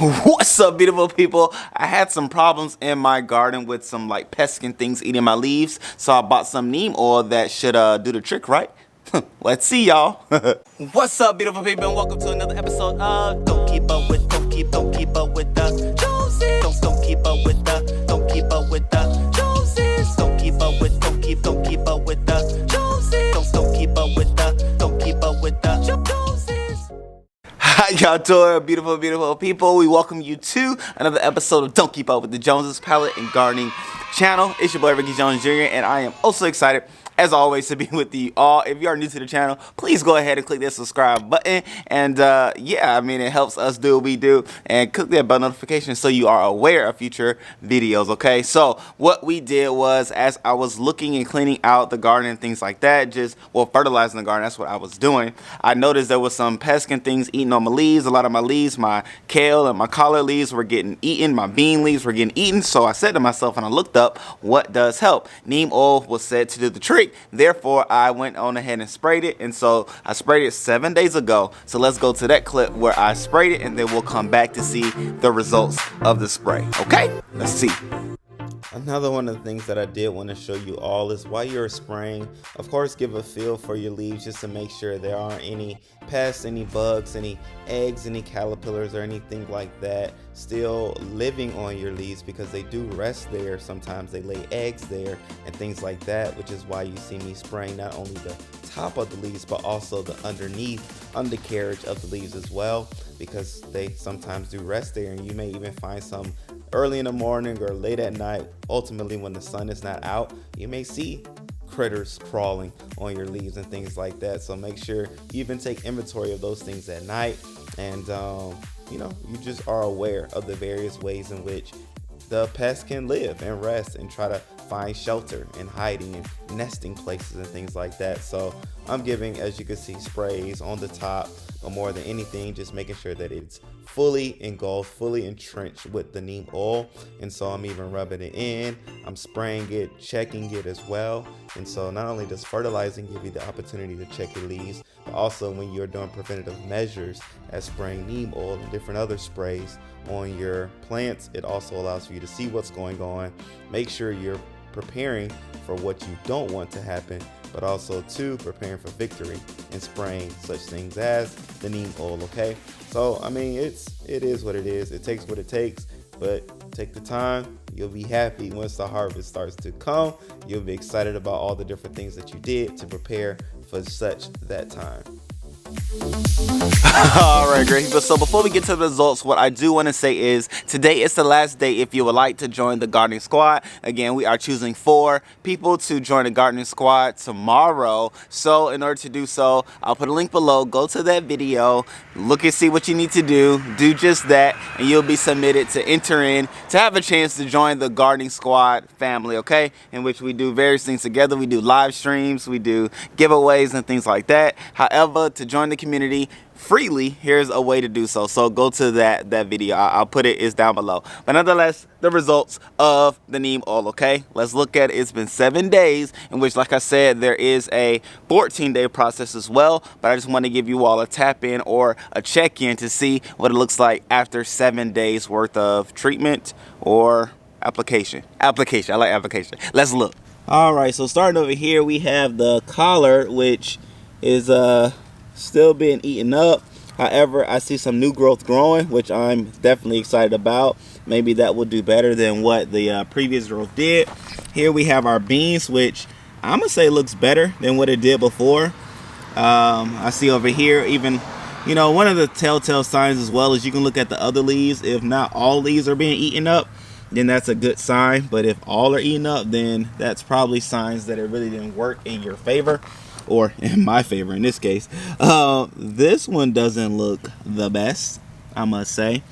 What's up, beautiful people? I had some problems in my garden with some like pests and things eating my leaves, so I bought some neem oil that should do the trick, right? Let's see, y'all. What's up, beautiful people, and welcome to another episode of Don't Keep Up with the Joneses. Don't keep up with the Joneses. Don't keep up with the Joneses. Don't keep up with the Joneses. Don't keep up with the Joneses. How y'all doing, beautiful people? We welcome you to another episode of Don't Keep Up with the Joneses palette and gardening channel. It's your boy Ricky Jones Jr. and I am also excited as always to be with you all. If you are new to the channel, please go ahead and click that subscribe button, and yeah, I mean, it helps us do what we do, and click that bell notification so you are aware of future videos. Okay, so what we did was, as I was looking and cleaning out the garden and things like that, just fertilizing the garden, that's what I was doing, I noticed there was some pests and things eating on my leaves. A lot of my leaves, my kale and my collard leaves, were getting eaten. My bean leaves were getting eaten. So I said to myself, and I looked up what does help. Neem oil was said to do the trick. Therefore, I went on ahead and sprayed it, and so I sprayed it 7 days ago. So let's go to that clip where I sprayed it, and then we'll come back to see the results of the spray. Okay, let's see. Another one of the things that I did want to show you all is while you're spraying, of course, give a feel for your leaves just to make sure there aren't any pests, any bugs, any eggs, any caterpillars, or anything like that still living on your leaves, because they do rest there. Sometimes they lay eggs there and things like that, which is why you see me spraying not only the top of the leaves but also the undercarriage of the leaves as well, because they sometimes do rest there, and you may even find some early in the morning or late at night. Ultimately, when the sun is not out, you may see critters crawling on your leaves and things like that. So make sure you even take inventory of those things at night, and you know, you just are aware of the various ways in which the pests can live and rest and try to find shelter and hiding and nesting places and things like that. So I'm giving, as you can see, sprays on the top, but more than anything, just making sure that it's fully engulfed, fully entrenched with the neem oil. And so I'm even rubbing it in, I'm spraying it, checking it as well. And so not only does fertilizing give you the opportunity to check your leaves, but also when you're doing preventative measures as spraying neem oil and different other sprays on your plants, it also allows for you to see what's going on, make sure you're preparing for what you don't want to happen, but also too preparing for victory and spraying such things as the neem oil. Okay, so I mean, it is what it is. It takes what it takes, but take the time. You'll be happy once the harvest starts to come. You'll be excited about all the different things that you did to prepare for such that time. Alright, great people. So before we get to the results, what I do want to say is today is the last day if you would like to join the gardening squad. Again, we are choosing 4 people to join the gardening squad tomorrow. So in order to do so, I'll put a link below. Go to that video, look and see what you need to do just that, and you'll be submitted to enter in to have a chance to join the gardening squad family, okay, in which we do various things together. We do live streams, we do giveaways and things like that. However, to join the community freely, here's a way to do so. So go to that video. I'll put it's down below. But nonetheless, the results of the neem oil. Okay, let's look at it. It's been 7 days, in which, like I said, there is a 14-day process as well. But I just want to give you all a tap in or a check in to see what it looks like after 7 days worth of treatment or application. I like application. Let's look. All right, so starting over here, we have the collard, which is still being eaten up. However, I see some new growth growing, which I'm definitely excited about. Maybe that will do better than what the previous growth did. Here we have our beans, which I'm gonna say looks better than what it did before. I see over here, even, you know, one of the telltale signs as well is you can look at the other leaves. If not all leaves are being eaten up, then that's a good sign. But if all are eaten up, then that's probably signs that it really didn't work in your favor, or in my favor in this case. This one doesn't look the best, I must say,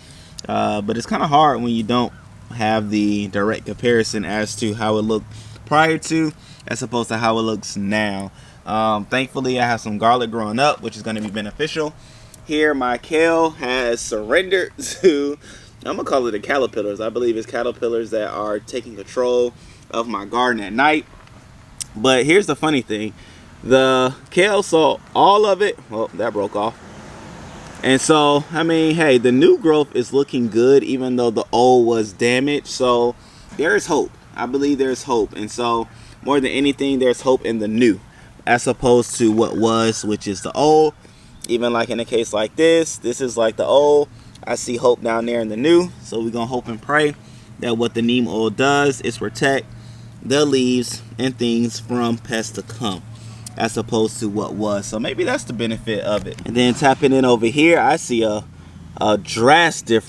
but it's kind of hard when you don't have the direct comparison as to how it looked prior to as opposed to how it looks now. Thankfully, I have some garlic growing up, which is going to be beneficial. Here my kale has surrendered to, I'm gonna call it the caterpillars. I believe it's caterpillars that are taking control of my garden at night. But here's the funny thing. The kale, so all of it, well, that broke off. And so, I mean, hey, the new growth is looking good, even though the old was damaged. So there is hope. I believe there's hope. And so more than anything, there's hope in the new as opposed to what was, which is the old. Even like in a case like this is like the old. I see hope down there in the new. So we're gonna hope and pray that what the neem oil does is protect the leaves and things from pests to come, as opposed to what was. So maybe that's the benefit of it. And then tapping in over here, I see a drastic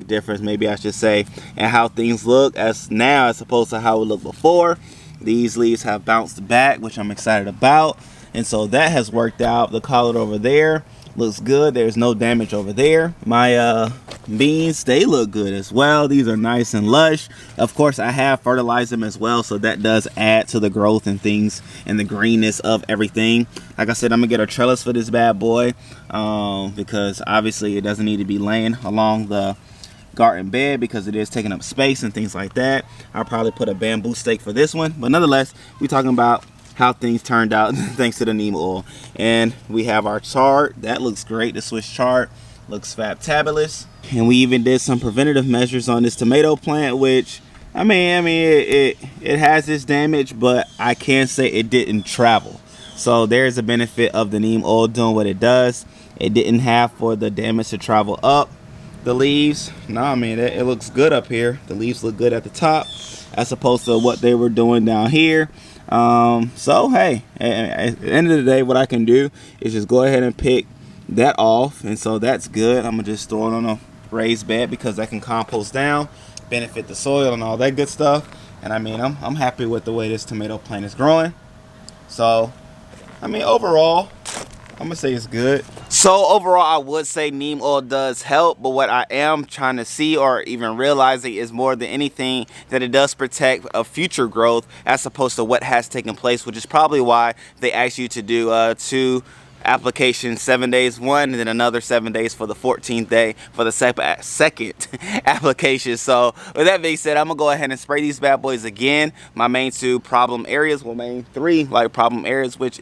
difference, maybe I should say, in how things look as now as opposed to how it looked before. These leaves have bounced back, which I'm excited about. And so that has worked out. The collar over there looks good. There's no damage over there. My beans, they look good as well. These are nice and lush. Of course, I have fertilized them as well, so that does add to the growth and things and the greenness of everything. Like I said, I'm gonna get a trellis for this bad boy because obviously it doesn't need to be laying along the garden bed because it is taking up space and things like that. I'll probably put a bamboo stake for this one, but nonetheless, we're talking about how things turned out thanks to the neem oil. And we have our chart. That looks great. The Swiss chart looks fabtabulous. And we even did some preventative measures on this tomato plant, which I mean it has this damage, but I can say it didn't travel. So there's a benefit of the neem oil doing what it does. It didn't have for the damage to travel up the leaves. No, I mean it looks good up here. The leaves look good at the top as opposed to what they were doing down here. So hey, at the end of the day, what I can do is just go ahead and pick that off, and so that's good. I'm gonna just throw it on a raised bed because that can compost down, benefit the soil and all that good stuff. And I mean, I'm happy with the way this tomato plant is growing. So I mean, overall, I'm gonna say it's good. So overall, I would say neem oil does help, but what I am trying to see or even realizing is more than anything that it does protect a future growth as opposed to what has taken place, which is probably why they ask you to do 2 application, 7 days one, and then another 7 days for the 14th day for the second application. So with that being said, I'm gonna go ahead and spray these bad boys again. My main 2 problem areas, well, main 3 like problem areas, which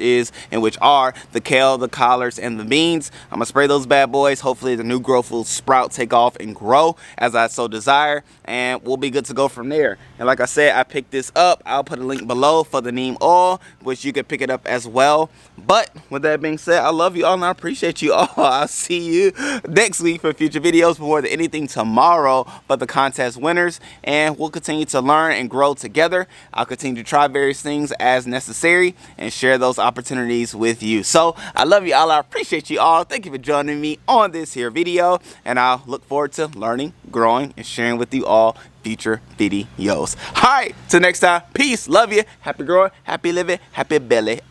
are the kale, the collards, and the beans. I'm gonna spray those bad boys. Hopefully the new growth will sprout, take off, and grow as I so desire, and we'll be good to go from there. And like I said, I picked this up. I'll put a link below for the neem oil, which you can pick it up as well. But with that being said, I love you all and I appreciate you all. I'll see you next week for future videos, more than anything tomorrow, but the contest winners, and we'll continue to learn and grow together. I'll continue to try various things as necessary and share those opportunities with you. So I love you all. I appreciate you all. Thank you for joining me on this here video, and I'll look forward to learning, growing, and sharing with you all future videos. All right, till next time, peace, love you, happy growing, happy living, happy belly.